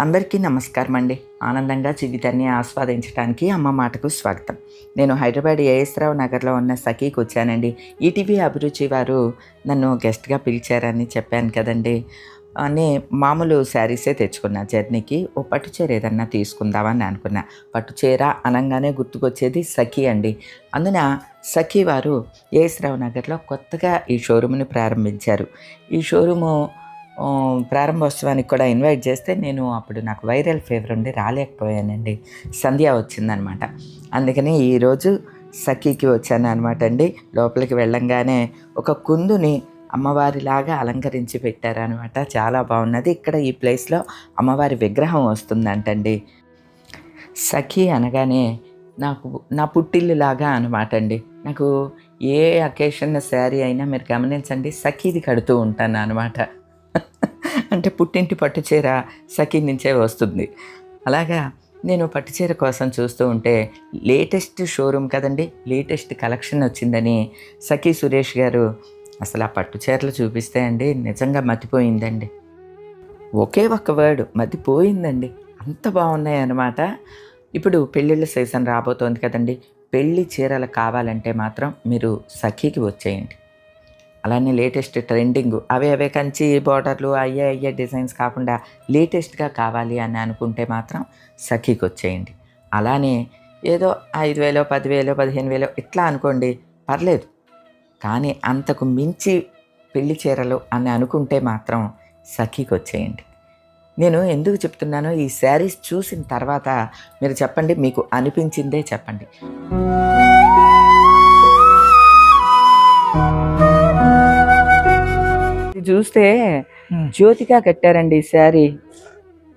అందరికీ నమస్కారం అండి. ఆనందంగా జీవితాన్ని ఆస్వాదించడానికి అమ్మ మాటకు స్వాగతం. నేను హైదరాబాద్ ఏఎస్ రావు నగర్లో ఉన్న సఖీకి వచ్చానండి. ఈటీవీ అభిరుచి వారు నన్ను గెస్ట్గా పిలిచారని చెప్పాను కదండి. అని మామూలు శారీసే తెచ్చుకున్నా జర్నీకి. ఓ పట్టు చీర ఏదన్నా తీసుకుందామని అనుకున్నా. పట్టు చీర అనగానే గుర్తుకొచ్చేది సఖీ అండి. అందున సఖీ వారు ఏఎస్ రావు నగర్లో కొత్తగా ఈ షోరూమ్ని ప్రారంభించారు. ఈ షోరూము ప్రారంభోత్సవానికి కూడా ఇన్వైట్ చేస్తే అప్పుడు నాకు వైరల్ ఫీవర్ ఉండి రాలేకపోయానండి. సంధ్య వచ్చిందనమాట. అందుకని ఈరోజు సఖీకి వచ్చాను అనమాట అండి. లోపలికి వెళ్ళంగానే ఒక కుందుని అమ్మవారిలాగా అలంకరించి పెట్టారనమాట. చాలా బాగున్నది. ఇక్కడ ఈ ప్లేస్లో అమ్మవారి విగ్రహం వస్తుందంటండి. సఖీ అనగానే నా పుట్టిల్లులాగా అనమాట అండి. నాకు ఏ అకేషన్ శారీ అయినా మీరు గమనించండి, సఖీది కడుతూ ఉంటాను అనమాట. అంటే పుట్టింటి పట్టుచీర సఖీ నుంచే వస్తుంది. అలాగా నేను పట్టుచీర కోసం చూస్తూ ఉంటే లేటెస్ట్ షోరూమ్ కదండి, లేటెస్ట్ కలెక్షన్ వచ్చిందని సఖీ సురేష్ గారు అసలు ఆ పట్టుచీరలు చూపిస్తే అండి నిజంగా మతిపోయిందండి. ఒకే ఒక్క వర్డ్, మతిపోయిందండి. అంత బాగున్నాయి అన్నమాట. ఇప్పుడు పెళ్ళిళ్ళ సీజన్ రాబోతోంది కదండి. పెళ్ళి చీరలు కావాలంటే మాత్రం మీరు సఖీకి వచ్చేయండి. అలానే లేటెస్ట్ ట్రెండింగ్ అవే కంచి బార్డర్లు అయ్యే డిజైన్స్ కాకుండా లేటెస్ట్గా కావాలి అని అనుకుంటే మాత్రం సఖీకి వచ్చేయండి. అలానే ఏదో 5,000, 10,000, 15,000 ఇట్లా అనుకోండి, పర్లేదు. కానీ అంతకు మించి పెళ్లి చీరలు అని అనుకుంటే మాత్రం సఖీకి వచ్చేయండి. నేను ఎందుకు చెప్తున్నానో ఈ శారీస్ చూసిన తర్వాత మీరు చెప్పండి, మీకు అనిపించిందే చెప్పండి. చూస్తే జ్యోతిగా కట్టారండి ఈ శారీ.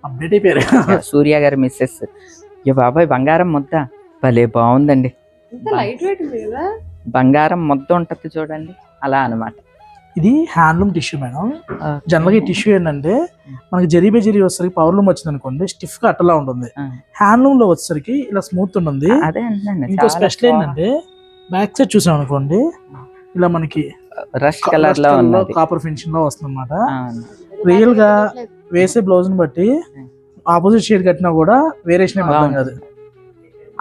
అప్డేట్ అయిపోయారు. సూర్య గారి మిస్సెస్. ఏ బాబాయ్, బంగారం ముద్ద భలే బాగుందండి. బంగారం ముద్ద ఉంటది చూడండి, అలా అనమాట. ఇది హ్యాండ్లూమ్ టిష్యూ మేడం. జనరల్గా ఈ టిష్యూ ఏంటంటే మనకి జరీ బై జరీ వచ్చేసరికి పవర్లూమ్ వచ్చింది అనుకోండి, స్టిఫ్ గా అట్టలా ఉంటుంది. హ్యాండ్లూమ్ లో వచ్చేసరికి ఇలా స్మూత్ ఉంటుంది. ఇంకో స్పెషల్ ఏంటంటే బ్యాక్ సైడ్ చూసాం అనుకోండి, ఇలా మనకి రష్ కలర్ లో కాపర్ ఫినిషింగ్ లో వస్తుంది అనమాట. రియల్ గా వేసే బ్లౌజ్ ని బట్టి ఆపోజిట్ షేడ్ కట్టినా కూడా వేరియేషన్ అర్థం కాదు.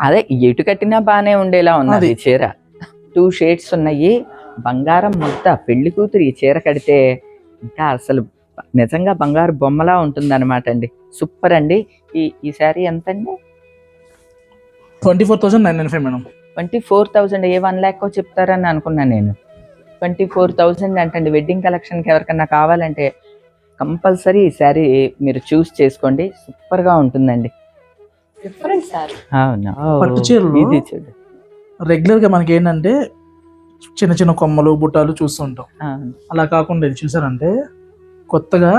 అదే ఎటు కట్టినా బానే ఉండేలా ఉన్నది చీర. 2 షేడ్స్ ఉన్నాయి. బంగారం ముద్ద పెళ్లి కూతురు ఈ చీర కడితే ఇంకా అసలు నిజంగా బంగారు బొమ్మలా ఉంటుంది అనమాట అండి. సూపర్ అండి. ఈ శారీ ఎంత అండి? 24,995 మేడం. 24,000. ఏ 1 lakh చెప్తారని అనుకున్నాను నేను. 24,000 అంటండి. వెడ్డింగ్ కలెక్షన్కి ఎవరికన్నా కావాలంటే కంపల్సరీ ఈ శారీ మీరు చూస్ చేసుకోండి. సూపర్గా ఉంటుందండి. పట్టు చీరలు రెగ్యులర్ గా మనకి ఏంటంటే చిన్న చిన్న కొమ్మలు బుట్టాలు చూస్తుంటాం. అలా కాకుండా ఇది చూసారంటే కొత్తగా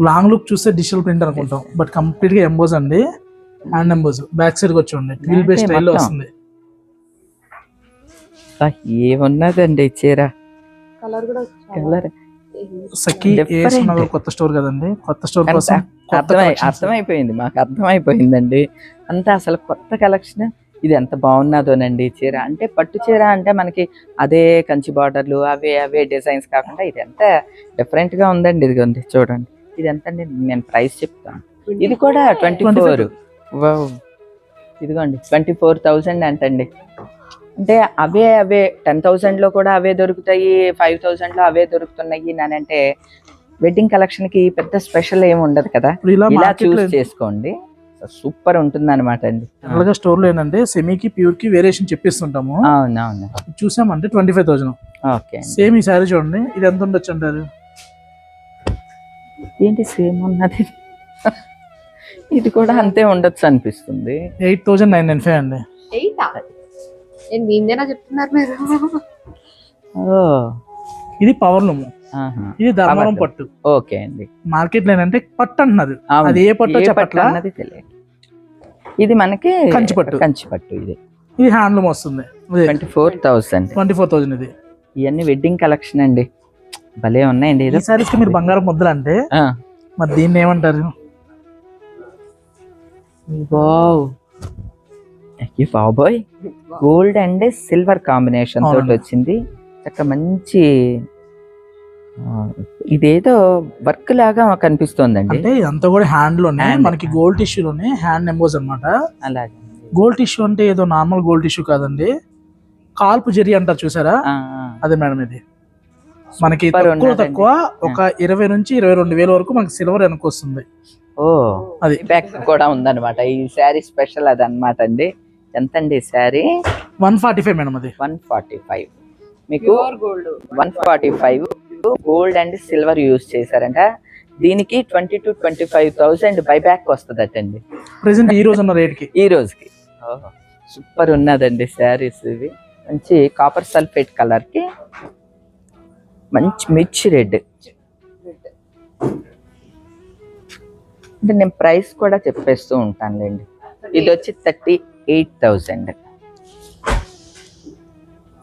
లాంగ్ లుక్ చూస్తే డిజిటల్ ప్రింట్ అనుకుంటాం, బట్ కంప్లీట్ గా ఎంబోజ్ అండి. హ్యాండ్ ఎంబోజ్ బ్యాక్ సైడ్ వచ్చి ఉండే ట్విల్ బేస్ స్టైల్లో వస్తుంది. ఏమున్నదండి చీర కలర్. సఖీ కొత్త స్టోర్ కదండి, కొత్త స్టోర్ కోసం అర్థమైపోయింది, మాకు అర్థమైపోయిందండి. అంతా అసలు కొత్త కలెక్షన్. ఇది ఎంత బాగున్నదోనండి చీర. అంటే పట్టు చీర అంటే మనకి అదే కంచి బార్డర్లు అవే డిజైన్స్ కాకుండా ఇది ఎంత డిఫరెంట్ గా ఉందండి. ఇదిగోండి చూడండి, ఇది ఎంత అండి? నేను ప్రైస్ చెప్తాను. ఇది కూడా 24. ఇదిగోండి 24,000 అంటండి. అంటే అవే 10,000 లో కూడా అవే దొరుకుతాయి, 5,000 లో అవే దొరుకుతున్నాయి. అంటే వెడ్డింగ్ కలెక్షన్ కి పెద్ద స్పెషల్ ఏమి ఉండదు కదా, ఇలా చూస్ చేసుకోండి. సూపర్ ఉంటుంది అనమాట అండి. అలాగే స్టోర్ లో ఏంటంటే సెమీకి ప్యూర్ కి వేరియేషన్ చెప్పిస్తుంటాము. అవునవును. చూసామంటే 25,000. ఓకే. సేమ్ ఈ సారీ చూడండి, ఇది ఎంత ఉండొచ్చు అంటారు? ఏంటి సేమ్ ఉన్నది? ఇది కూడా అంతే ఉండొచ్చు అనిపిస్తుంది. 8,995 అండి. ఇది పవర్ లూమ్, ఇది ధర్మవరం పట్టు. ఓకే అండి. మార్కెట్ లో ఏంటంటే పట్టు అంటున్నారు, అది ఏ పట్టు చెప్పట్లా, తెలియదు. ఇది మనకి కంచి పట్టు. ఇది హ్యాండ్లూమ్ వస్తుంది. 24,000. ఇది ఇవన్నీ వెడ్డింగ్ కలెక్షన్ అండి, భలే ఉన్నాయండి. ఈ సారీస్ కి మీరు బంగారం ముద్దలు అంటే మరి దీన్ని ఏమంటారు? బాబోయ్, గోల్డ్ అండ్ సిల్వర్ కాంబినేషన్ తోటి వచ్చింది. చక్క మంచి ఇదేదో వర్క్ లాగా కనిపిస్తోందండి. అంటే ఇదంతా కూడా హ్యాండ్ లోనే Hand. మనకి గోల్డ్ టిష్యూలోనే హ్యాండ్ ఎంబోస్ అన్నమాట. అలాగే గోల్డ్ టిష్యూ అంటే ఏదో నార్మల్ గోల్డ్ టిష్యూ కాదండి, కాల్పు జరి అంటారు చూసారా, అదే మేడం. ఇది మనకి Super తక్కువ ఉన్నదండి. తక్కువ ఒక 20 నుంచి 22 వేల వరకు మనకి సిల్వర్ వెనక వస్తుంది. ఓ అది బ్యాక్ కూడా ఉందన్నమాట. ఈ శారీ స్పెషల్ అది అన్నమాట అండి. ఎంత అండి శారీ? 145 మేడం. అది 145. మీకు 145 గోల్డ్ అండ్ సిల్వర్ యూజ్ చేశారంట. దీనికి 20 to 25,000 బైబ్యాక్ వస్తుందటండి ప్రెసెంట్ ఈ రోజు ఉన్న రేట్ కి. ఈ రోజుకి. సూపర్ ఉన్నదండి శారీస్. ఇవి మంచి కాపర్ సల్ఫేట్ కలర్ కి మంచి మిర్చి రెడ్. అంటే నేను ప్రైస్ కూడా చెప్పేస్తూ ఉంటానులేండి. ఇది వచ్చి 38,000.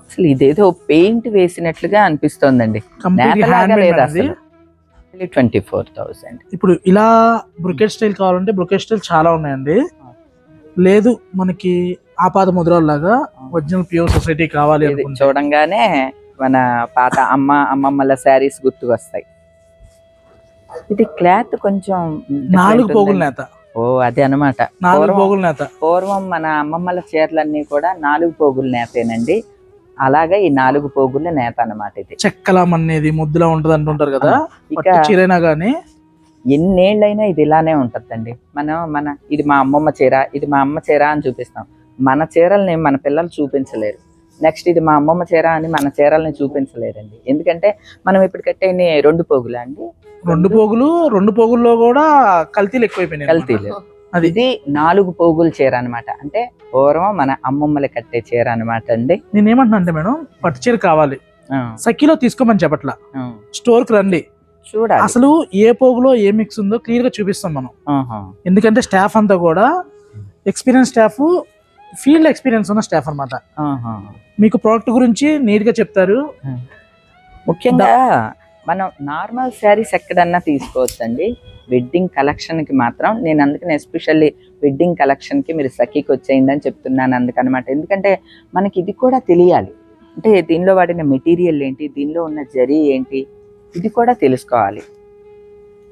అసలు ఇదేదో పెయింట్ వేసినట్లుగా అనిపిస్తోందండి. కంప్లీట్ హ్యాండ్ మేడ్ లేదు అది. అసలు 24,000. ఇప్పుడు ఇలా బ్రొకెట్ స్టైల్ కావాలంటే బ్రొకెట్ స్టైల్ చాలా ఉన్నాయండి. లేదు మనకి ఆపాత ముద్రల లాగా ఒరిజినల్ ప్యూర్ సొసైటీ కావాలి ఇది అనుకుంటే చూడంగానే మన పాత అమ్మమ్మల శారీస్ గుర్తుకొస్తాయి. ఇది క్లాత్ కొంచెం 4 different పోగుల ఉందండి. నేత. ఓ అదే అనమాట. 4 పోగుల నేత. పూర్వం మన అమ్మమ్మల చీరలన్నీ కూడా 4 పోగుల నేతేనండి. అలాగే ఈ 4 పోగుల నేత అన్నమాట. ఇది చెక్కలం అనేది ముద్దులా ఉంటది అంటుంటారు కదా, ఇక పట్టు చీరైనా గానీ ఎన్నేళ్ళైనా ఇది ఇలానే ఉంటదండి. మన ఇది మా అమ్మమ్మ చీర, ఇది మా అమ్మ చీర అని చూపిస్తాం. మన చీరల్ని మన పిల్లలు చూపించలేరు. నెక్స్ట్ ఇది మా అమ్మమ్మ చీర అని మన చీరల్ని చూపించలేరండి. ఎందుకంటే మనం ఇప్పుడు కట్టే 2 పోగులా అండి. 2 పోగుల్లో కూడా కల్తీలు ఎక్కువైపోయినాయి. కల్తీలు. అది ఇది 4 పోగుల చీర అనమాట. అంటే పూర్వం మన అమ్మమ్మలు కట్టే చీర అనమాట అండి. నేనేమంటున్నా అంటే మేడం, పట్టు చీర కావాలి సఖీలో తీసుకోమని చెప్పట్లా, స్టోర్ కి రండి చూడాలి అసలు ఏ పోగులో ఏ మిక్స్ ఉందో క్లియర్ గా చూపిస్తాం మనం. ఎందుకంటే స్టాఫ్ అంతా కూడా ఎక్స్పీరియన్స్ స్టాఫ్, ఫీల్డ్ ఎక్స్పీరియన్స్ ఉన్న స్టాఫ్ అన్నమాట. మీకు ప్రోడక్ట్ గురించి నీట్ గా చెప్తారు. ముఖ్యంగా మనం నార్మల్ శారీస్ ఎక్కడన్నా తీసుకోవచ్చండి. వెడ్డింగ్ కలెక్షన్ కి మాత్రం నేను అందుకని ఎస్పెషల్లీ వెడ్డింగ్ కలెక్షన్ కి మీరు సఖీకి వచ్చేయండి అని చెప్తున్నాను అందుకనమాట. ఎందుకంటే మనకి ఇది కూడా తెలియాలి. అంటే దీనిలో వాడిన మెటీరియల్ ఏంటి, దీనిలో ఉన్న జరీ ఏంటి, ఇది కూడా తెలుసుకోవాలి.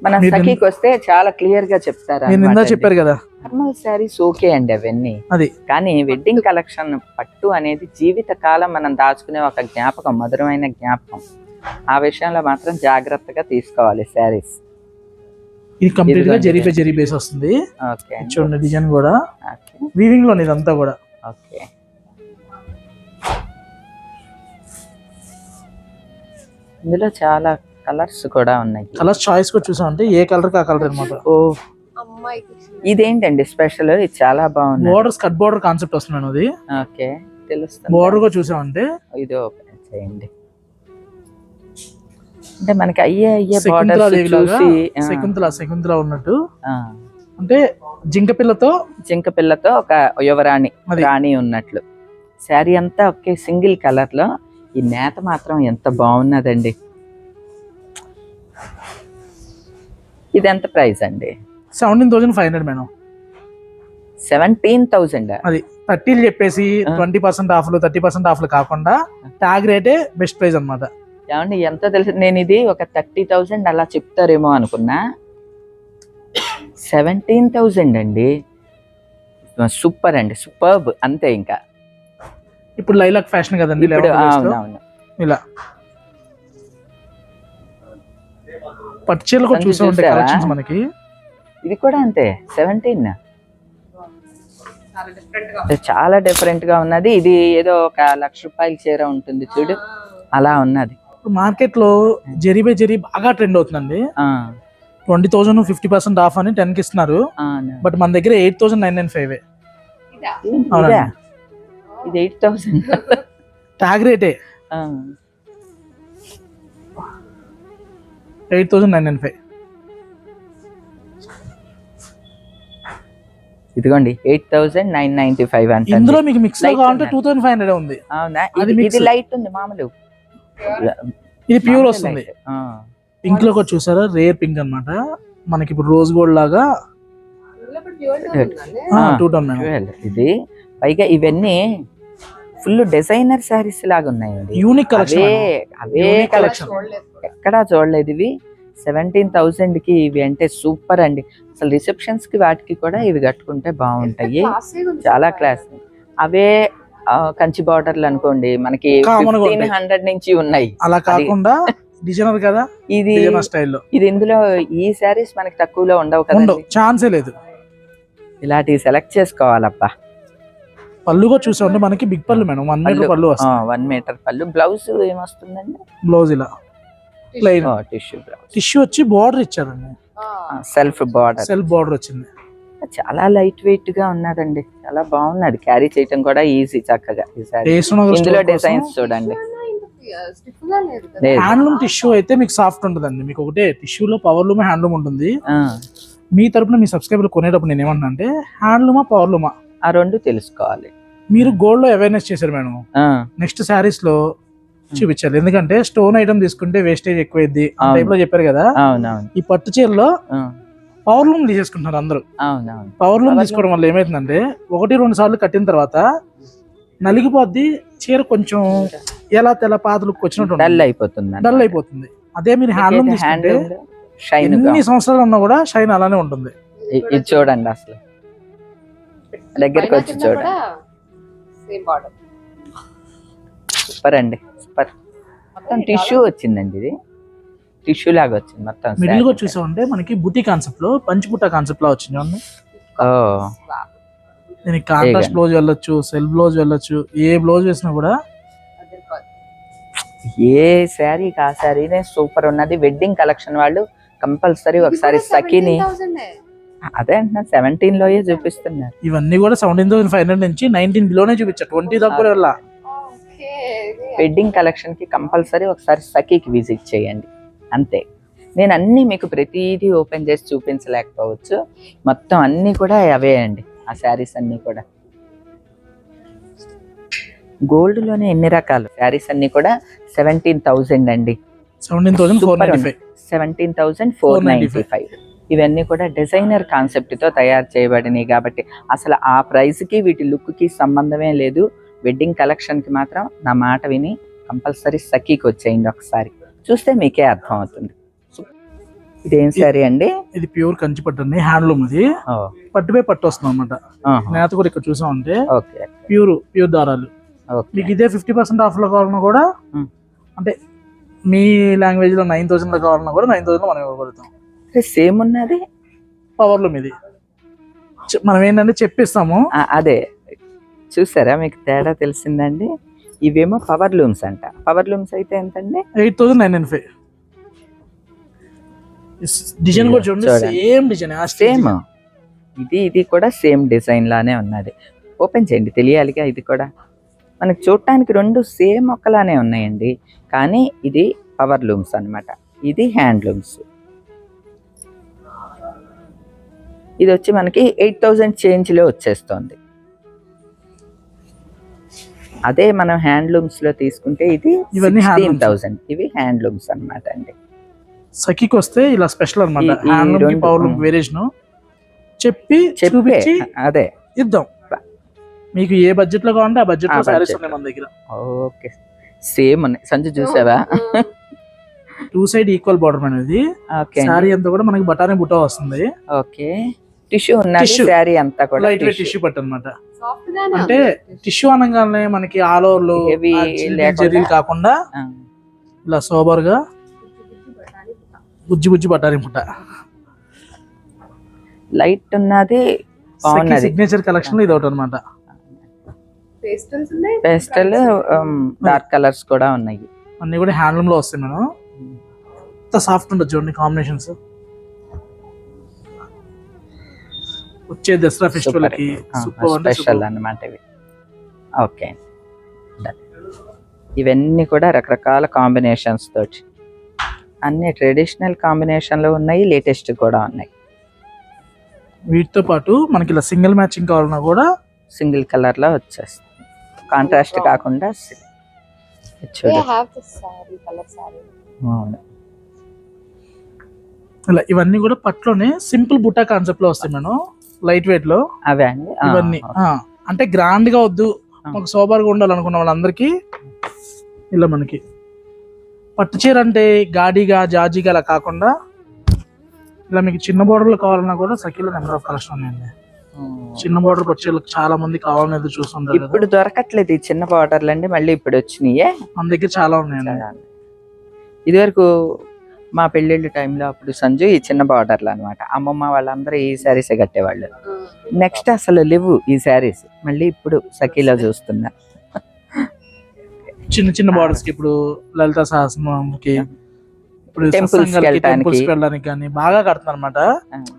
మన సఖీకి వస్తే చాలా క్లియర్ గా చెప్తారు. చెప్పారు కదా, నార్మల్ శారీస్ ఓకే అండి అవన్నీ, అది కానీ వెడ్డింగ్ కలెక్షన్ పట్టు అనేది జీవిత కాలం మనం దాచుకునే ఒక జ్ఞాపకం, మధురమైన జ్ఞాపకం. ఆ విషయంలో మాత్రం జాగ్రత్తగా తీసుకోవాలి శారీస్. ఇది కంప్లీట్ గా జరీ బేస్ వస్తుంది. ఓకే చూడండి డిజైన్ కూడా వీవింగ్ లో ఇదంతా కూడా. ఓకే ఇందులో చాలా కలర్స్ కూడా ఉన్నాయి. కలర్స్ చాయిస్ కూడా చూసామంటే ఏ కలర్ కా కలర్ అనమాట. ఓ ఇదేంటండి స్పెషల్? ఇది చాలా బాగుంది. బోర్డర్ కట్ బోర్డర్ కాన్సెప్ట్ వస్తుంది అది. ఓకే తెలుస్తుంది. బోర్డర్ కూడా చూసామంటే ఇది ఓపెన్ చేయండి. అంటే మనకి అయ్యే బోర్డర్స్ చూసి శకుంతల ఉన్నట్టు, అంటే జింక పిల్లతో ఒక యువరాణి రాణి ఉన్నట్లు శారీ అంతా ఒకే సింగిల్ కలర్ లో. ఈ నేత మాత్రం ఎంత బాగున్నదండి. ఇది ఎంత ప్రైస్ అండి? 17,500 మేడం. 17,000. అది 30 చెప్పేసి 20% ఆఫ్లు 30% ఆఫ్లు కాకుండా ట్యాగ్ రేటే బెస్ట్ ప్రైస్ అన్నమాట. ఏమండి ఎంతో తెలుసు, నేను ఇది ఒక 30,000 అలా చెప్తారేమో అనుకున్నా. 17,000 అండి. సూపర్ అండి, సూపర్బ్ అంతే. ఇంకా ఇప్పుడు లైలాక్ ఫ్యాషన్ కదండి, ఇలా పట్టుచీరలు కూడా చూసా ఉంటాయి కలెక్షన్స్ మనకి. ఇది కూడా అంతే 17. చాలా డిఫరెంట్ గా ఉన్నది. ఇది ఏదో 1,00,000 రూపాయల చీర ఉంటుంది చూడు, అలా ఉన్నది. మార్కెట్ లో జరీ బై జరీ బాగా ట్రెండ్ అవుతుందండి. 20,000 50% ఆఫ్ అని 10 కి ఇస్తున్నారు. బట్ మన దగ్గర 8,995. ఇది 8,000 ట్యాగ్ రేటే. 8,995. ఇదిగోండి 8,995 అంటే. ఇందులో మీకు మిక్స్ లో కావాలంటే 2,500 ఉంది. అవునా? ఇది లైట్ ఉంది, మామూలు ఇది ప్యూర్ వస్తుంది. పింక్ లో కూడా చూసారా, రేర్ పింక్ అన్నమాట. మనకి ఇప్పుడు రోజ్ గోల్డ్ లాగా 2 టోన్. ఇది పైగా ఇవన్నీ ఫుల్ డిజైనర్ శారీస్ లాగా ఉన్నాయండి. యూనిక్ కలెక్షన్, అవే Unique కలెక్షన్ ఎక్కడా చూడలేదు. ఇవి 17,000 కి ఇవి అంటే సూపర్ అండి. అసలు రిసెప్షన్స్ కి వాటికి కూడా ఇవి కట్టుకుంటే బాగుంటాయి, చాలా క్లాస్. అవే కంచి బార్డర్లు అనుకోండి మనకి 1500 నుంచి ఉన్నాయి. అలా కాకుండా డిజైనర్ కదా, ఇది స్టైల్లో. ఇది ఇందులో ఈ శారీస్ మనకి తక్కువలో ఉండవు కదా, ఛాన్సే లేదు. ఇలాంటివి సెలెక్ట్ చేసుకోవాలబ్బా. పళ్ళు కూడా చూసామంటే మనకి బిగ్ పళ్ళు మేడం, 1 మీటర్ పళ్ళు వస్తుంది. 1 మీటర్ పళ్ళు. బ్లౌజ్ ఏమొస్తుందండి? బ్లౌజ్ ఇలా ప్లెయిన్ టిష్యూ బ్లౌజ్. టిష్యూ వచ్చి బార్డర్ ఇచ్చారండి, సెల్ఫ్ బార్డర్ వచ్చింది. చాలా లైట్ వెయిట్ గా ఉన్నదండి, చాలా బాగున్నది. క్యారీ చేయటం కూడా ఈజీ చక్కగా. ఇందులో డిజైన్స్ చూడండి. హ్యాండ్లూమ్ టిష్యూ అయితే మీకు సాఫ్ట్ ఉంటుందండి. మీకు ఒకటే టిష్యూలో పవర్లూమ్ హ్యాండ్లూమ్ ఉంటుంది. మీ తరపున మీ సబ్స్క్రైబర్ కొనేటప్పుడు నేను ఏమన్నా అంటే హ్యాండ్లూమా పవర్లూమా ఆ రెండు తెలుసుకోవాలి. మీరు గోల్డ్ లో అవేర్నెస్ చేశారు మేడం, నెక్స్ట్ శారీస్ లో చూపించాలి. ఎందుకంటే స్టోన్ ఐటమ్ తీసుకుంటే వేస్టేజ్ ఎక్కువైద్ది టైప్ లో చెప్పారు కదా. ఈ పట్టు చీరలో పవర్ లూమ్ తీసేసుకుంటున్నారు అందరూ. పవర్ లూమ్ తీసుకోవడం వల్ల ఏమైతుందంటే 1-2 సార్లు కట్టిన తర్వాత నలిగిపోద్ది చీర, కొంచెం ఎలా తెల్ల పాత లుక్ వచ్చినట్టు డల్ అయిపోతుంది. అదే మీరు హ్యాండ్లూమ్ తీసుకుంటే ఎన్ని సంవత్సరాలు ఉన్నా కూడా షైన్ అలానే ఉంటుంది. ఇది చూడండి, అసలు దగ్గరికి వచ్చి చూడండి. సూపర్ అండి, సూపర్. మొత్తం టిష్యూ వచ్చిందండి, ఇది టిష్యూ లాగా వచ్చింది మొత్తం. మిడిల్ గా చూసామంటే మనకి బుటీ కాన్సెప్ట్ లో పంచబుట్ట కాన్సెప్ట్ లో వచ్చింది. దీనికి కాంట్రాస్ట్ బ్లౌజ్ వెళ్ళొచ్చు, సెల్ఫ్ బ్లౌజ్ వెళ్ళొచ్చు, ఏ బ్లౌజ్ వేసినా కూడా ఏ శారీ ఆ శారీనే సూపర్ ఉన్నది. వెడ్డింగ్ కలెక్షన్ వాళ్ళు కంపల్సరీ ఒకసారి సఖీని, అదే అంటున్నా 17 లోయే చూపిస్తున్నారు. ఇవన్నీ కూడా 17,500 నుంచి 19 బిలోనే చూపించారు, 20 దాకా కూడా వెళ్ళా. వెడ్డింగ్ కలెక్షన్ కి కంపల్సరీ ఒకసారి సఖీకి విజిట్ చేయండి, అంతే. నేను అన్ని మీకు ప్రతిదీ ఓపెన్ చేసి చూపించలేకపోవచ్చు, మొత్తం అన్ని కూడా అవే అండి. ఆ శారీస్ అన్ని కూడా గోల్డ్ లోనే ఎన్ని రకాలు శారీస్ అన్ని కూడా 17,000 అండి. 17,495. ఇవన్నీ కూడా డిజైనర్ కాన్సెప్ట్ తో తయారు చేయబడినాయి కాబట్టి అసలు ఆ ప్రైస్ కి వీటి లుక్ కి సంబంధమే లేదు. వెడ్డింగ్ కలెక్షన్ కి మాత్రం నా మాట విని కంపల్సరీ సఖీకి వచ్చేయండి, ఒకసారి చూస్తే మీకే అర్థం అవుతుంది. ఇదేం సారీ అండి? ఇది ప్యూర్ కంచి పట్టు అండి, హ్యాండ్లూమ్. ఇది పట్టుపై పట్టు వస్తుంది అనమాట. నేత కూడా ఇక్కడ చూసామంటే ప్యూర్ దారాలు. మీకు ఇదే 50% ఆఫ్ లో కావాలన్నా కూడా, అంటే మీ లాంగ్వేజ్ లో 9,000 లో కావాలన్నా కూడా 9,000 లో మనం ఇవ్వగలుగుతాం. సేమ్ ఉన్నది పవర్ లూమ్. ఇది మనం ఏంటంటే చెప్పిస్తాము. అదే చూసారా, మీకు తేడా తెలిసిందండి. ఇవేమో పవర్ లూమ్స్ అంట. పవర్ లూమ్స్ అయితే ఎంతండి? 8,995. డిజైన్ కూడా చూడండి, సేమ్ డిజైన్, సేమ్. ఇది కూడా సేమ్ డిజైన్ లానే ఉన్నది. ఓపెన్ చేయండి, తెలియాలిగా. ఇది కూడా మనకి చూడటానికి రెండు సేమ్ ఒక్కలానే ఉన్నాయండి, కానీ ఇది పవర్ లూమ్స్ అన్నమాట, ఇది హ్యాండ్ లూమ్స్. ఇది వచ్చి మనకి 8,000 చేంజ్ లో వచ్చేస్తుంది. అదే మనం హ్యాండ్లూమ్స్ లో తీసుకుంటే ఇది 16,000. ఇవి హ్యాండ్లూమ్స్ అన్నమాట అండి. సఖీకి వస్తే ఇలా స్పెషల్ అన్నమాట, హ్యాండ్లూమ్ కి పవర్ లూమ్ వేరియేషన్ చెప్పి చూపించి అదే ఇద్దాం. మీకు ఏ బడ్జెట్ లో కావాలంటే ఆ బడ్జెట్ లో సారీస్ ఉన్నాయి మన దగ్గర. ఓకే, సేమ్ ఉన్నాయి. సంజు చూసావా? 2 సైడ్ ఈక్వల్ బార్డర్ అనేది. సారీ అంతా కూడా మనకి బటానీ బుట్ట వస్తుంది. ఓకే, టిష్యూ ఉన్నది సారీ అంతా కూడా లైట్ వెయిట్ టిష్యూ పట్టు అన్నమాట. అంటే టిష్యూ అనగానే మనకి ఆల్ ఓవర్ లో జరీలు కాకుండా ఇలా సోబర్ గా బుజ్జి బటానీ బుట్ట లైట్ ఉన్నది. సిగ్నేచర్ కలెక్షన్ ఇది ఒకటి అన్నమాట. పేస్టల్ డార్క్ కలర్స్ కూడా ఉన్నాయి. అన్ని కూడా హ్యాండ్లూమ్ లో వస్తాయి. మనం ఎంత సాఫ్ట్ ఉండదు చూడండి కాంబినేషన్స్. వచ్చే దసరా ఫెస్టివల్ కి స్పెషల్ అన్నమాట ఇవి. ఓకే, ఇవన్నీ కూడా రకరకాల కాంబినేషన్స్ తోటి, అన్ని ట్రెడిషనల్ కాంబినేషన్ లో ఉన్నాయి, లేటెస్ట్ కూడా ఉన్నాయి. వీటితో పాటు మనకి ఇలా సింగిల్ మ్యాచింగ్ కావాలన్నా కూడా సింగిల్ కలర్ లో వచ్చేస్తుంది, కాంట్రాస్ట్ కాకుండా. ఇలా ఇవన్నీ కూడా పట్లోనే సింపుల్ బుట్టా కాన్సెప్ట్ లో వస్తాయి మేడం, లైట్ వెయిట్ లో. అవే అండి ఇవన్నీ. అంటే గ్రాండ్ గా వద్దు, ఒక సోబర్గా ఉండాలనుకున్న వాళ్ళందరికీ ఇలా మనకి పట్టు చీర అంటే గాడిగా జాజీగా అలా కాకుండా ఇలా మీకు చిన్న బోర్డర్లు కావాలన్నా కూడా సఖీలో నెంబర్ ఆఫ్ కలెక్షన్ ఉన్నాయండి. చిన్న బోర్డర్ పట్టు చీరలకు చాలా మంది కావాలని ఎదురు చూస్తుంటారు కదా. ఇప్పుడు దొరకట్లేదు ఈ చిన్న బార్డర్లు అండి, మళ్ళీ ఇప్పుడు వచ్చినాయే మన దగ్గర చాలా ఉన్నాయండి. ఇదివరకు మా పెళ్ళిళ్ళ టైంలో అప్పుడు సంజు ఈ చిన్న బార్డర్లు అనమాట. అమ్మమ్మ వాళ్ళందరూ ఈ శారీసే కట్టేవాళ్ళు. నెక్స్ట్ అసలు లేవు ఈ శారీస్, మళ్ళీ ఇప్పుడు సఖీలో చూస్తున్నా. చిన్న చిన్న బార్డర్స్ కి ఇప్పుడు లలిత సహస్రంకి ఇప్పుడు Temples కి వెళ్ళటానికి. వెళ్ళడానికి కానీ బాగా కడుతున్నారు అనమాట.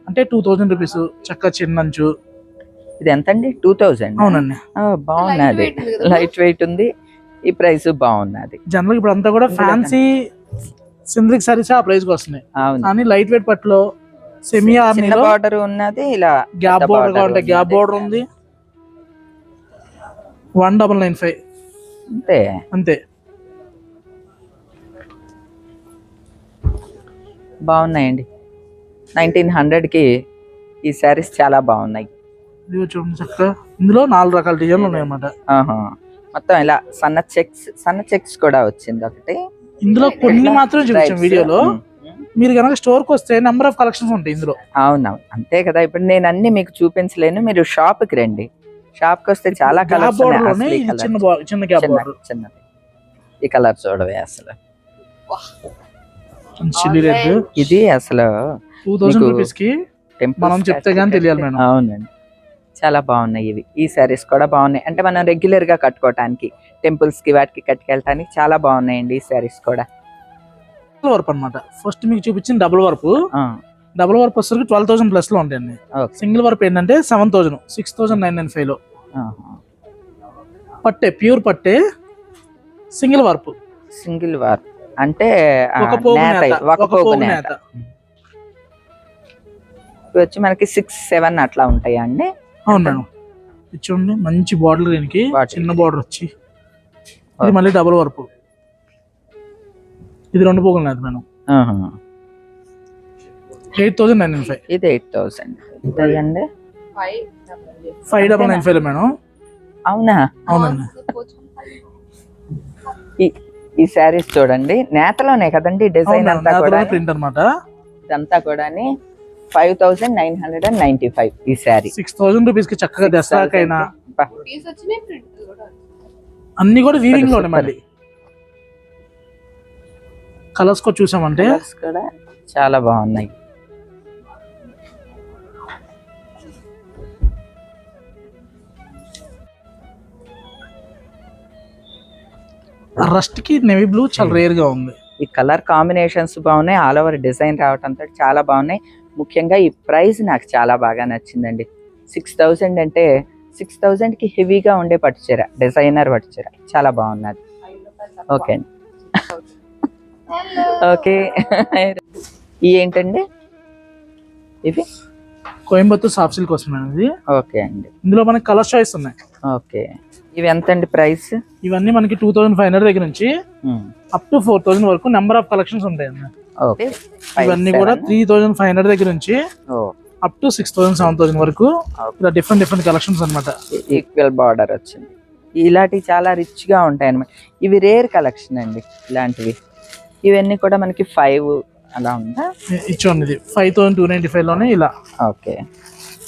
అంటే 2000 రూపీస్ చక్క చిన్నంచు. ఇది ఎంతండి? 2000. అవునండి. బాగున్నది, లైట్ వెయిట్ ఉంది, ఈ ప్రైస్ బాగున్నది. జనరల్ ఇప్పుడు అంతా కూడా ఫ్యాన్సీ సింథటిక్ సారీస్ ఆ ప్రైస్ కి వస్తున్నాయి. అవును, కానీ లైట్ వెయిట్ పట్టులో సెమీ చిన్న బార్డర్ ఉన్నది, ఇలా గ్యాప్ బోర్డర్ కావాలంటే గ్యాప్ బోర్డర్ ఉంది. 1995 అంతే. అంతే. బాగున్నాయండి. 1900కి ఈ శారీస్ చాలా బాగున్నాయి. ఇది చూడండి చక్కగా ఇందులో 4 రకాల డిజైన్లు ఉన్నాయి అన్నమాట. మొత్తం ఇలా సన్న చెక్స్ కూడా వచ్చింది ఒకటి. ఇందులో కొన్ని మాత్రం చూపించాం వీడియోలో. మీరు కనుక స్టోర్ కి వస్తే నెంబర్ ఆఫ్ కలెక్షన్స్ ఉంటాయి ఇందులో. అవునవును, అంతే కదా. ఇప్పుడు నేను అన్ని మీకు చూపించలేను, మీరు షాప్ కి రండి. షాప్ కి వస్తే చాలా కలర్స్ చిన్న గ్యాప్ బోర్డర్. చిన్నది ఈ కలర్ చూడవే అసలు. Chilli red. ఇది అసలు 2000 రూపీస్ కి మనం చెప్తే గానీ తెలియాలి మేడం. అవునండి, చాలా బాగున్నాయి ఇవి. ఈ సారీస్ కూడా బాగున్నాయి, అంటే మనం రెగ్యులర్ గా కట్టుకోవటానికి, టెంపుల్స్ కి వాటికి కట్టుకెళ్ళటానికి చాలా బాగున్నాయండి ఈ సారీస్ కూడా. వర్క్ అనమాట. ఫస్ట్ మీకు చూపించింది డబుల్ వర్క్. డబుల్ వర్క్ వచ్చేసరికి 12,000 ప్లస్ లో ఉంటాయండి. సింగిల్ వర్క్ ఏంటంటే 7,000, 6,995 లో. పట్టే ప్యూర్ పట్టే సింగిల్ వర్క్. సింగిల్ వర్క్ అంటే ఒక పోగు నేత. వచ్చి మనకి 6-7 అట్లా ఉంటాయా అండి? అవును మేడం. చూడండి మంచి బార్డర్, దీనికి చిన్న బార్డర్ వచ్చి ఇది మళ్ళీ డబుల్ వర్క్. ఇది 2 పోగులు నేత మేడం. 8,995. ఇది 8,000 అండి. 5,995 మేడం. అవునా? అవునండి. ఈ శారీస్ చూడండి, నేతలోనే కదండి డిజైన్ అంతా కూడా, ప్రింట్ అన్నమాట. ఇదంతా కూడా 5,995 ఈ శారీ. 6,000 రూపీస్ కి చక్కగా దసరాకైనా అన్ని కూడా వీవింగ్ లోనే. మళ్ళీ కలర్స్ కూడా చూసామంటే కూడా చాలా బాగున్నాయి. రస్ట్ కి నేవీ బ్లూ చాలా రేర్ గా ఉంది. ఈ కలర్ కాంబినేషన్స్ బాగున్నాయి, ఆల్ ఓవర్ డిజైన్ రావటంతో చాలా బాగున్నాయి. ముఖ్యంగా ఈ ప్రైస్ నాకు చాలా బాగా నచ్చిందండి. 6,000 అంటే 6,000 కి హెవీగా ఉండే పట్టుచీర, డిజైనర్ పట్టుచీర చాలా బాగున్నది. ఓకే అండి. ఓకే, ఇవి ఏంటండి? ఇవి కోయంబత్తూర్ సాఫ్ట్ సిల్క్ వస్తుంది ఇది. ఓకే అండి. ఇందులో మనకి కలర్ చాయిస్ ఉన్నాయి. ఓకే, ఇవి ఎంత అండి ప్రైస్? ఇవన్నీ మనకి 2,500 దగ్గర నుంచి అప్ టు 4,000 వరకు నెంబర్ ఆఫ్ కలెక్షన్స్ ఉంటాయి. ఇవన్నీ కూడా 3,500 దగ్గర నుంచి అప్ టు 6,000, 7,000 వరకు ఇలా డిఫరెంట్ కలెక్షన్స్ అన్నమాట. ఈక్వల్ బార్డర్ వచ్చింది. ఇలాంటివి చాలా రిచ్ గా ఉంటాయి అన్నమాట. ఇవి రేర్ కలెక్షన్ అండి ఇలాంటివి. ఇవన్నీ కూడా మనకి 5 అలా ఉందా? ఇచ్చోండి ఇది 5,295 లోనే ఇలా. ఓకే,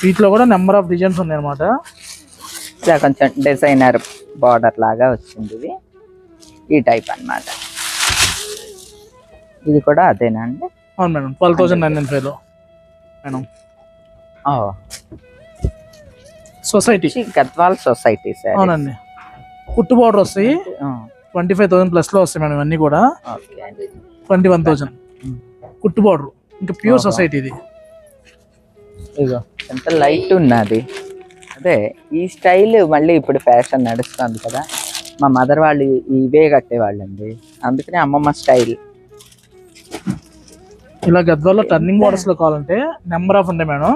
వీటిలో కూడా నెంబర్ ఆఫ్ డిజైన్స్ ఉన్నాయి అన్నమాట. ఇలా కొంచెం డిజైనర్ బార్డర్ లాగా వచ్చింది ఇది, ఈ టైప్ అన్నమాట. ఇది కూడా అదేనా అండి? అవును మేడం. 12,995 లో madam. Society, Gadwal society sir. అవునండి. కుట్టు బార్డర్ వస్తాయి. 25,000 ప్లస్ లో వస్తాయి మేడం. ఇవన్నీ కూడా 21,000 కుట్టు బార్డర్. ఇంకా ప్యూర్ సొసైటీ ఇది. ఇగో ఎంత లైట్ ఉన్నది. అదే ఈ స్టైల్ మళ్ళీ ఇప్పుడు ఫ్యాషన్ నడుస్తుంది కదా. మా మదర్ వాళ్ళు ఇవే కట్టేవాళ్ళండి, అందుకనే అమ్మమ్మ స్టైల్. ఇలా గద్వాల్లో టర్నింగ్ బార్డర్స్ లో కావాలంటే నెంబర్ ఆఫ్ ఉంటాయి మేడం.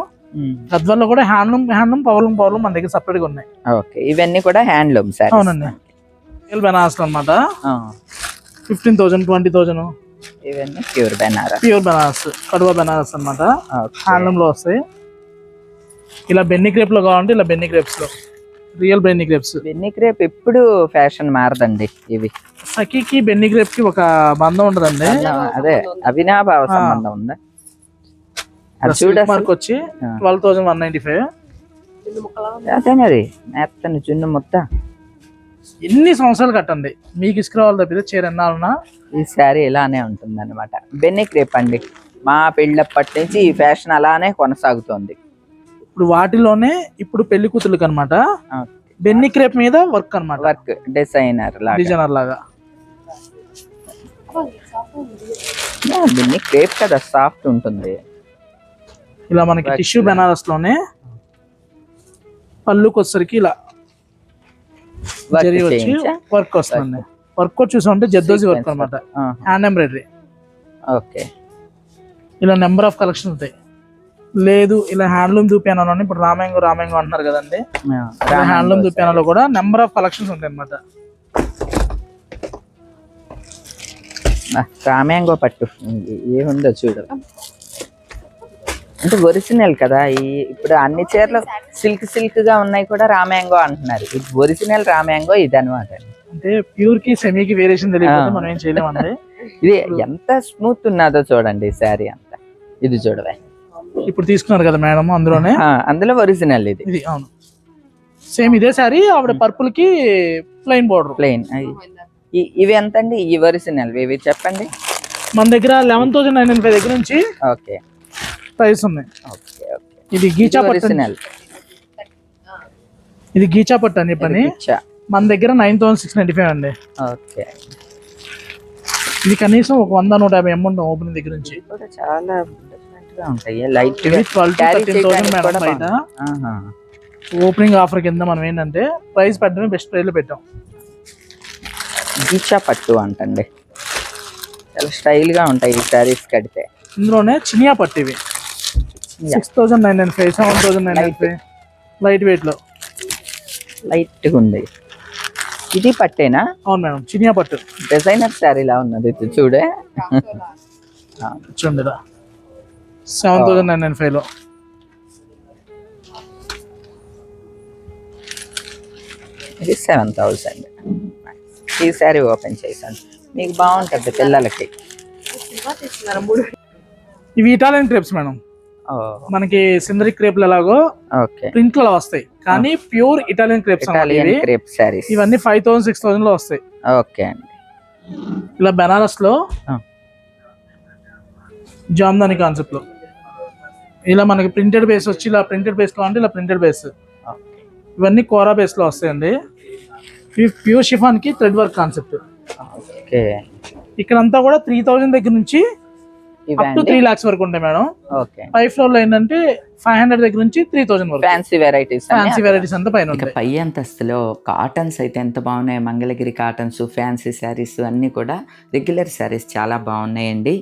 గద్వాల్లో కూడా హ్యాండ్లూమ్ పవర్లూమ్ మన దగ్గర సపరేట్ గా ఉన్నాయి. ఓకే, ఇవన్నీ కూడా హ్యాండ్లూమ్ సార్. అవునండి. బెనారస్ అన్నమాట. 15,000, 20,000. ఇవన్నీ ప్యూర్ బెనారస్. కడువా బెనారస్ అన్నమాట. హ్యాండ్లూమ్ లో వస్తాయి. ఇలా బెన్నీ క్రేప్ లో కావాలంటే ఇలా బెన్నీ క్రేప్స్ లో real Benny crepes. Benny crepe ఎప్పుడు ఫ్యాషన్ మారదండి. ఇవి సఖీకి బెన్నీ గ్రేప్ కి ఒక బంధం ఉండదండి. అదే అవినాభావ సంబంధం ఉందా? అది చూడ మార్క్ వచ్చి 12,195. అదే మరి మెత్తని చున్ను ముద్ద. ఎన్ని సంవత్సరాలు కట్టండి మీకు ఇసుక రావాలి తప్పితే చీర ఎన్నాళ్ళన్నా ఈ శారీ ఇలానే ఉంటుంది అనమాట. బెన్నీ క్రేప్ అండి, మా పెళ్ళప్పటి నుంచి ఈ ఫ్యాషన్ అలానే కొనసాగుతోంది. ఇప్పుడు వాటిలోనే ఇప్పుడు పెళ్లి కూతుర్లకు అనమాట బెన్నీ క్రేప్ మీద వర్క్ అనమాట. వర్క్ డిజైనర్ లాగా బెన్నీ క్రేప్ కదా, సాఫ్ట్ ఉంటుంది. ఇలా మనకి టిష్యూ బెనారస్ లోనే పళ్ళుకి వచ్చరికి ఇలా వచ్చి వర్క్ వస్తుంది. వర్క్ చూసామంటే జద్దోజీ వర్క్ అనమాట, హ్యాండ్ ఎంబ్రాయిడరీ. ఓకే, ఇలా నెంబర్ ఆఫ్ కలెక్షన్ ఉంటాయి. లేదు ఇలా హ్యాండ్లూమ్ దూపానో అని ఇప్పుడు రామాంగో అంటున్నారు కదండి, హ్యాండ్లూమ్ దూపానలో కూడా నెంబర్ ఆఫ్ కలెక్షన్స్ ఉంటాయి అనమాట. రామాంగో పట్టు ఏముందో చూడు, అంటే ఒరిజినల్ కదా. ఇప్పుడు అన్ని చీరలు సిల్క్ గా ఉన్నాయి కూడా రామాంగో అంటున్నారు. ఇది ఒరిజినల్ రామాంగో ఇది అనమాట. అంటే ప్యూర్ కి సెమీకి వేరియేషన్ తెలియదు, మనం ఏం చేయలేమండి. ఇది ఎంత స్మూత్ ఉన్నదో చూడండి శారీ అంతా. ఇది చూడవే, ఇప్పుడు తీసుకున్నారు కదా మేడం, అందులో ఒరిజినల్ ఇది. అవును, సేమ్ ఇదే శారీ. ఆవిడ పర్పుల్ కి ప్లెయిన్ బోర్డర్. ప్లెయిన్. ఇవి ఎంత అండి ఈ ఒరిజినల్? ఇవి చెప్పండి. మన దగ్గర 11,995 దగ్గర నుంచి ఓకే ప్రైస్ ఉన్నాయి. ఓకే ఓకే, ఇది గీచా ఒరిజినల్. ఇది గీచా పట్టు అని పని. మన దగ్గర 9,695 అండి. ఓకే, ఇది కనీసం ఒక 100-150 అమౌంట్ ఓపెనింగ్ దగ్గర నుంచి. చాలా డిఫరెంట్ గా ఉంటాయి. లైట్ 12,000-13,000 మేడం బయట. ఓపెనింగ్ ఆఫర్ కింద మనం ఏంటంటే ప్రైస్ పెట్టడమే బెస్ట్ ప్రైస్ లో పెట్టాం. గీచా పట్టు అంటండి, చాలా స్టైల్ గా ఉంటాయి ఈ శారీస్ కడితే. ఇందులోనే చినియా పట్టు. ఇవి 6,995, 7,995 లైట్ వెయిట్ లో. లైట్ గా ఉంది. ఇది పట్టేనా? అవును మేడం, చినియా పట్టు డిజైనర్ శారీ లా ఉన్నది. ఇది చూడే చూడండి, 7,995 లో. ఇది 7,000. ఈ శారీ ఓపెన్ చేశాను, మీకు బాగుంటుంది పిల్లలకి. ఇవి ఇటాలియన్ క్రేప్స్ మేడం. మనకి సిందరి క్రేప్లు ఎలాగో ప్రింట్ లో వస్తాయి, కానీ pure Italian crepes. Crepe saris ఇవన్నీ 5,000-6,000 లో వస్తాయి. ఓకే అండి. ఇలా బెనారస్ లో జామ్దాని కాన్సెప్ట్ లో ఇలా మనకి ప్రింటెడ్ బేస్ వచ్చి, ఇలా ప్రింటెడ్ బేస్ కావాలంటే ఇలా ప్రింటెడ్ బేస్. ఇవన్నీ కోరా బేస్ లో వస్తాయండి. ఇవి ప్యూర్ షిఫాన్ కి థ్రెడ్ వర్క్ కాన్సెప్ట్. ఓకే, ఇక్కడంతా కూడా 3,000 దగ్గర నుంచి అప్ టు 3 lakhs వరకు ఉంటాయి మేడం. ఓకే, 5 floor లో ఏంటంటే 500 దగ్గర నుంచి 3,000 వరకు ఫ్యాన్సీ వెరైటీస్ అంతా పైన ఉంటాయి. పై అంతస్తులో కాటన్స్ అయితే ఎంత బాగున్నాయి. మంగళగిరి కాటన్స్, ఫ్యాన్సీ శారీస్ అన్నీ కూడా రెగ్యులర్ శారీస్ చాలా బాగున్నాయండి.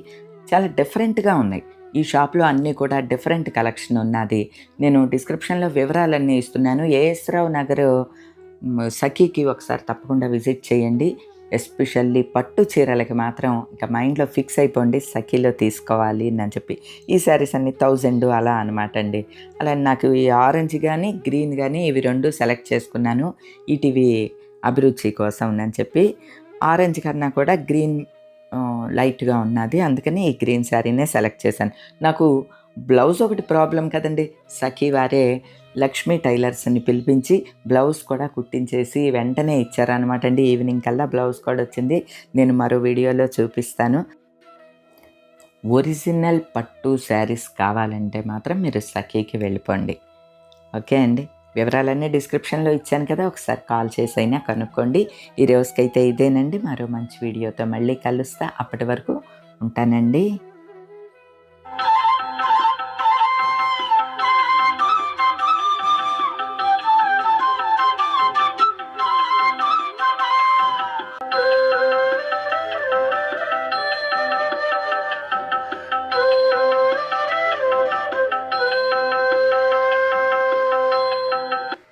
చాలా డిఫరెంట్గా ఉన్నాయి. ఈ షాప్లో అన్నీ కూడా డిఫరెంట్ కలెక్షన్ ఉన్నది. నేను డిస్క్రిప్షన్లో వివరాలన్నీ ఇస్తున్నాను. ఏఎస్ రావు నగర్ సఖీకి ఒకసారి తప్పకుండా విజిట్ చేయండి. ఎస్పెషల్లీ పట్టు చీరలకి మాత్రం ఇంకా మైండ్లో ఫిక్స్ అయిపోండి, సఖీలో తీసుకోవాలి అని చెప్పి. ఈ శారీస్ అన్ని 1,000 అలా అనమాట అండి. అలా నాకు ఈ ఆరెంజ్ కానీ గ్రీన్ కానీ ఇవి 2 సెలెక్ట్ చేసుకున్నాను ఈటీవీ అభిరుచి కోసం అని చెప్పి. ఆరెంజ్ కన్నా కూడా గ్రీన్ లైట్గా ఉన్నది, అందుకని ఈ గ్రీన్ శారీనే సెలెక్ట్ చేశాను. నాకు బ్లౌజ్ ఒకటి ప్రాబ్లం కదండి. సఖీ వారే లక్ష్మీ టైలర్స్ని పిలిపించి బ్లౌజ్ కూడా కుట్టించేసి వెంటనే ఇచ్చారనమాట అండి. ఈవినింగ్ కల్లా బ్లౌజ్ కూడా వచ్చింది. నేను మరో వీడియోలో చూపిస్తాను. ఒరిజినల్ పట్టు శారీస్ కావాలంటే మాత్రం మీరు సఖీకి వెళ్ళిపోండి. ఓకే అండి, వివరాలన్నీ డిస్క్రిప్షన్లో ఇచ్చాను కదా, ఒకసారి కాల్ చేసి అయినా కనుక్కోండి. ఈ రోజుకైతే ఇదేనండి. మరో మంచి వీడియోతో మళ్ళీ కలుస్తా. అప్పటి వరకు ఉంటానండి.